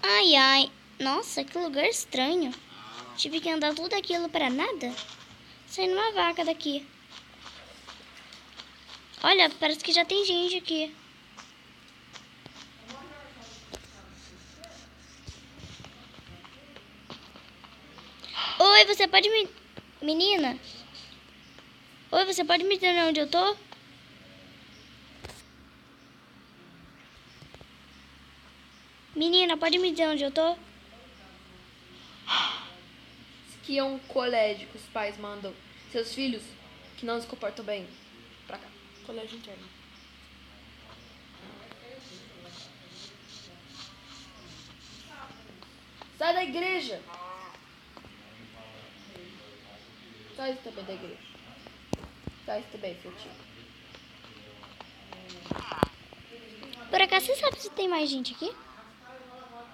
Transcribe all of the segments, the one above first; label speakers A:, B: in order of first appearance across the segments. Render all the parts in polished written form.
A: Ai, ai. Nossa, que lugar estranho. Tive que andar tudo aquilo para nada. Saindo uma vaca daqui. Olha, parece que já tem gente aqui. Oi, você pode me... Menina? Oi, você pode me dizer onde eu tô? Menina, pode me dizer onde eu tô?
B: Isso aqui é um colégio que os pais mandam seus filhos que não se comportam bem pra cá. Colégio interno. Sai da igreja! Sai também da igreja. Sai também, seu tio.
A: Por acaso, você sabe se tem mais gente aqui?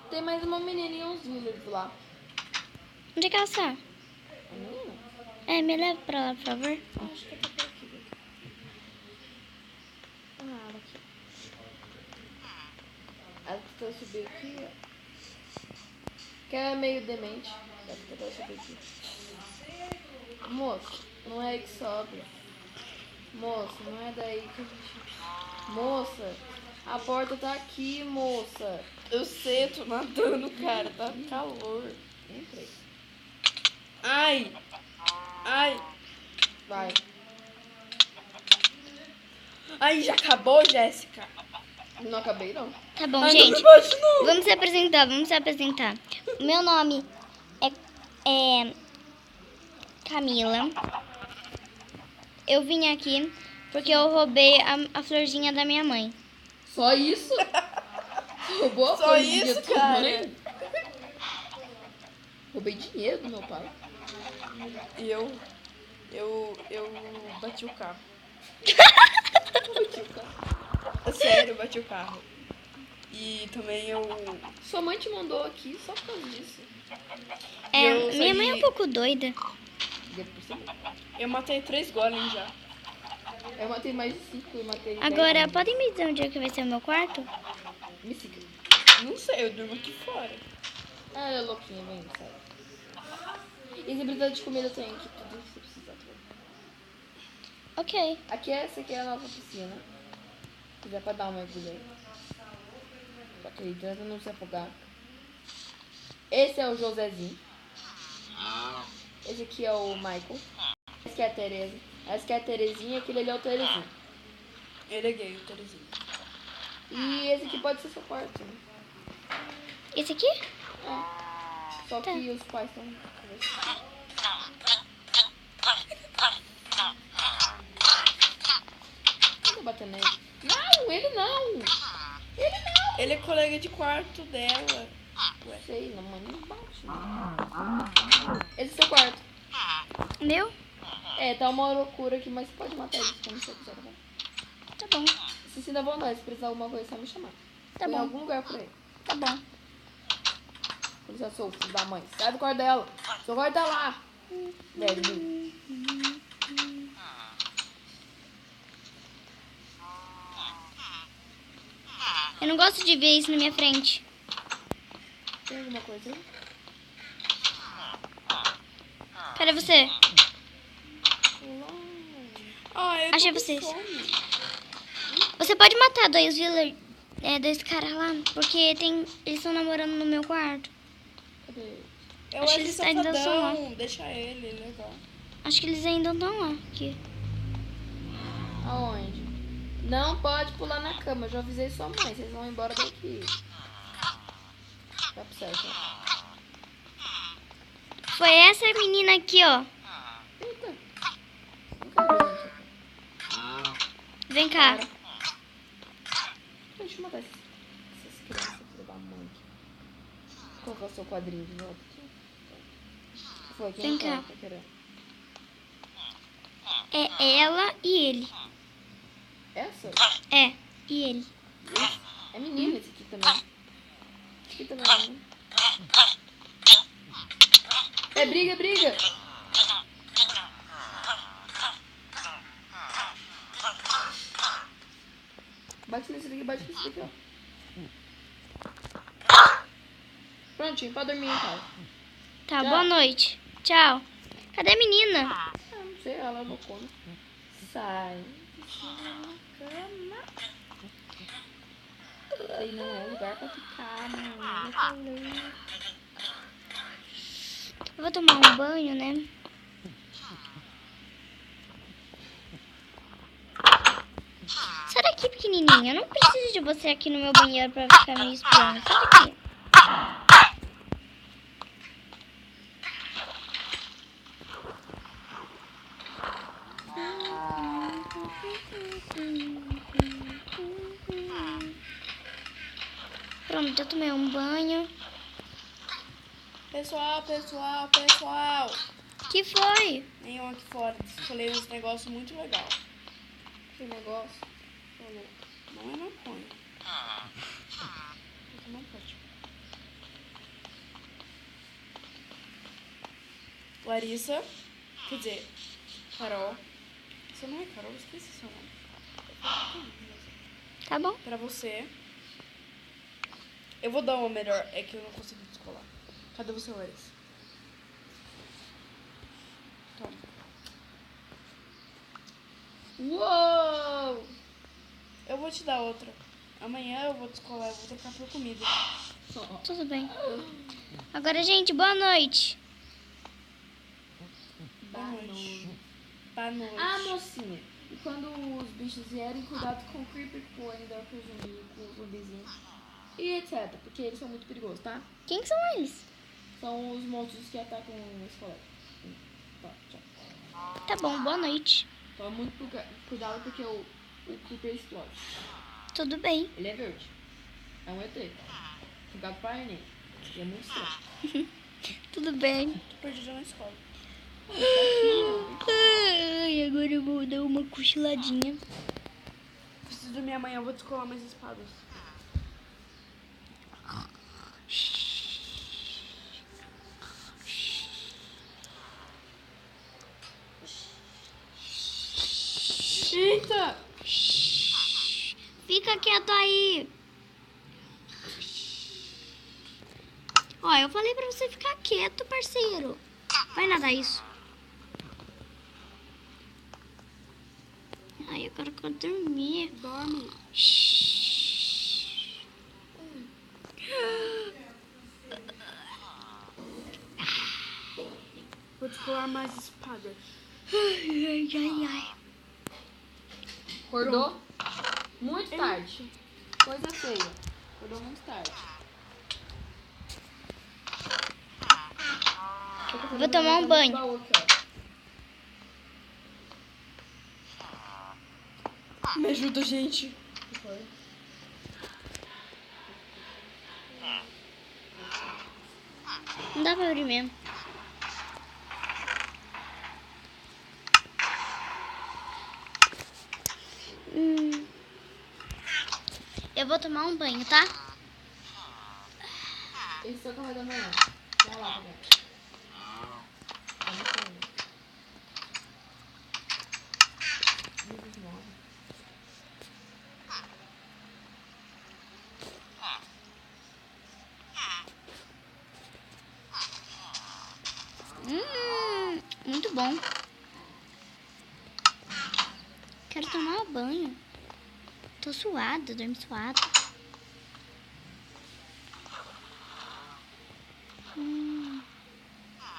B: Tem mais uma menininha e uns villagers lá.
A: Onde é que ela está?
B: A menina?
A: É, me leva pra lá, por favor.
B: Acho que tá por aqui. Ah, ela aqui. Ela tentou subir aqui, ó. Que é meio demente. Ela tentou subir aqui. Moço, não é aí que sobe. Moça, não é daí que a gente... Moça, a porta tá aqui, moça. Eu sei, eu tô nadando, cara. Tá calor. Entrei. Ai! Ai! Vai. Ai, já acabou, Jéssica? Não acabei, não.
A: Tá bom,
B: Ai,
A: gente.
B: não me bate, não.
A: Vamos se apresentar. O meu nome é Camila. Eu vim aqui porque eu roubei a florzinha da minha mãe.
B: Só isso? Roubou a
C: Só
B: florzinha
C: isso,
B: da tua
C: cara?
B: mãe? Roubei dinheiro do meu pai.
C: E eu bati o carro.
B: Bati o carro.
C: É sério, eu bati o carro. E também eu...
B: Sua mãe te mandou aqui só por causa disso.
C: Eu
A: Minha mãe é um
C: saí-
A: pouco doida.
B: Deve perceber.
C: Eu matei 3 golems já.
B: Eu matei mais de 5, eu matei 10.
A: Agora, podem me dizer onde é que vai ser o meu quarto?
B: Me siga.
C: Não sei, eu durmo aqui fora.
B: Ah, é louquinha, vem, sai. E se precisar de comida, tem aqui tudo que você precisa.
A: Ok.
B: Essa aqui é a nossa piscina. Se quiser pra dar uma mergulho aí. Só que aí tenta não se afogar. Esse é o Josézinho. Esse aqui é o Michael. Esse aqui é a Tereza. Essa aqui é a Terezinha, aquele ali é o Terezinho.
C: Ele é gay, o Terezinho.
B: E esse aqui pode ser seu quarto, né?
A: Esse aqui?
B: Só
A: Tá.
B: que os pais estão conversando. Não tô batendo nele. Não, ele não! Ele não!
C: Ele é colega de quarto dela.
B: Não sei, não, mas não bate. Não. Esse é seu quarto.
A: Meu?
B: É, tá uma loucura aqui, mas você pode matar ele quando você quiser, tá?
A: Tá bom.
B: Se sinta à vontade, se precisar de alguma coisa, é só me chamar.
A: Tá
B: Tô em
A: bom.
B: algum lugar por aí.
A: Tá bom.
B: Eu já sou o filho da mãe. Sai do quarto dela. Seu quarto tá lá. Velho, burro.
A: Eu não gosto de ver isso na minha frente.
B: Tem alguma coisa aí?
A: Cadê você?
C: Ah, eu tô
A: Achei
C: com
A: vocês.
C: fome.
A: Você pode matar dois caras lá, porque eles estão namorando no meu quarto.
B: Cadê ele?
C: Eu
A: Acho
C: acho
A: que
C: ele
A: eles ainda são
C: safadão. Deixa ele é legal.
A: Acho que eles ainda estão lá. Aqui.
B: Aonde? Não pode pular na cama. Eu já avisei sua mãe. Vocês vão embora daqui. Tá pro certo.
A: Foi essa menina aqui, ó.
B: Eita. Não quero ver, gente.
A: Vem cá.
B: Deixa eu matar essas crianças, filho da mãe. Vou colocar o seu quadrinho de volta aqui. Foi aqui
A: Vem
B: no
A: cá.
B: quarto, tá querendo?
A: É ela e ele.
B: Essa?
A: É, e ele.
B: É menino esse aqui também. Esse aqui também é menino. É briga, briga! Bate nesse daqui, ó. Prontinho, pode dormir então.
A: Tá,
B: Tchau.
A: boa noite. Tchau. Cadê a menina?
B: Ah, não sei, ela não come. Sai. Cama. Aí não é lugar pra ficar, mano. Eu falei.
A: Eu vou tomar um banho, né? Sai daqui, pequenininha. Eu não preciso de você aqui no meu banheiro pra ficar me espiando. Sai daqui. Pronto, eu tomei um banho.
C: Pessoal.
A: Que foi?
C: Nenhum aqui fora. Falei uns negócios muito legal.
B: Que negócio.
C: Falou. Não é maconha. Você não pode. Larissa. Quer dizer, Carol. Você não é Carol? Eu esqueci seu nome.
A: Tá bom.
C: Pra você. Eu vou dar uma melhor. É que eu não consegui descolar. Cadê você, Larissa? Toma.
B: Uou!
C: Eu vou te dar outra. Amanhã eu vou descolar, eu vou trocar por comida.
A: Tudo bem. Agora, gente, boa noite.
C: Boa noite. Boa noite.
B: Ah, mocinha. E quando os bichos vierem, cuidado com o creeper, com ainda com o zumbi, com o zumbizinho. E etc. Porque eles são muito perigosos, tá?
A: Quem que são eles?
B: São os monstros que atacam os colegas. Tá, tchau.
A: Tá bom, boa noite.
B: Toma muito cuidado porque o creeper explode.
A: Tudo bem.
B: Ele é verde. É um ET. Cuidado pra Enem. E é muito estranho.
A: Tudo bem.
C: Tô perdida na escola.
A: Ai, agora eu vou dar uma cochiladinha.
C: Preciso dormir amanhã, eu vou descolar mais espadas. Eita!
A: Fica quieto aí. Ó, eu falei pra você ficar quieto, parceiro. Vai nadar isso. Ai, agora eu quero dormir.
C: Dorme. Vou descolar mais espadas.
A: Ai, ai, ai.
B: Acordou? Muito tarde. Coisa feia. Acordou muito tarde.
A: Vou tomar um banho.
B: Baú aqui, ó.
C: Me ajuda, gente.
B: Que foi?
A: Não dá pra abrir mesmo. Eu vou tomar um banho, tá?
B: Esse é o café da manhã. Vai lá, tá bom.
A: Muito bom. Quero tomar um banho. Tô suada, dormi suada.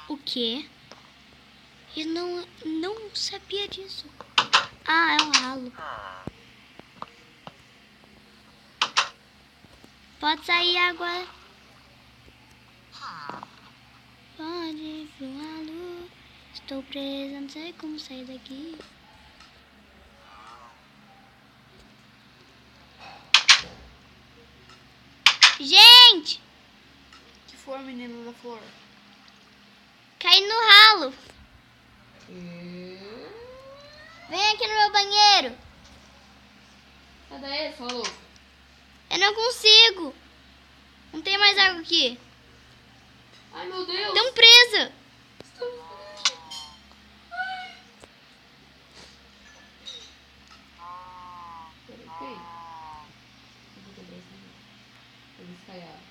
A: O quê? Eu não sabia disso. Ah, é um ralo. Pode sair água. Pode vir um ralo. Estou presa, não sei como sair daqui. Gente!
C: Que foi, menina da flor?
A: Caí no ralo. Vem aqui no meu banheiro.
B: Sai daí, falou.
A: Eu não consigo. Não tem mais água aqui.
B: Ai, meu Deus.
A: Estão presa.
B: Peraí. Eu vou quebrar esse negócio. Eles caiaram.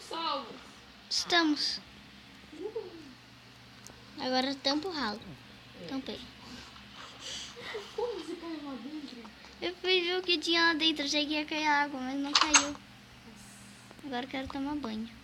B: salvos.
A: Estamos. Agora tampa o ralo. Tampei.
B: Como você caiu lá dentro?
A: Eu fui ver o que tinha lá dentro. Achei que ia cair água, mas não caiu. Agora eu quero tomar banho.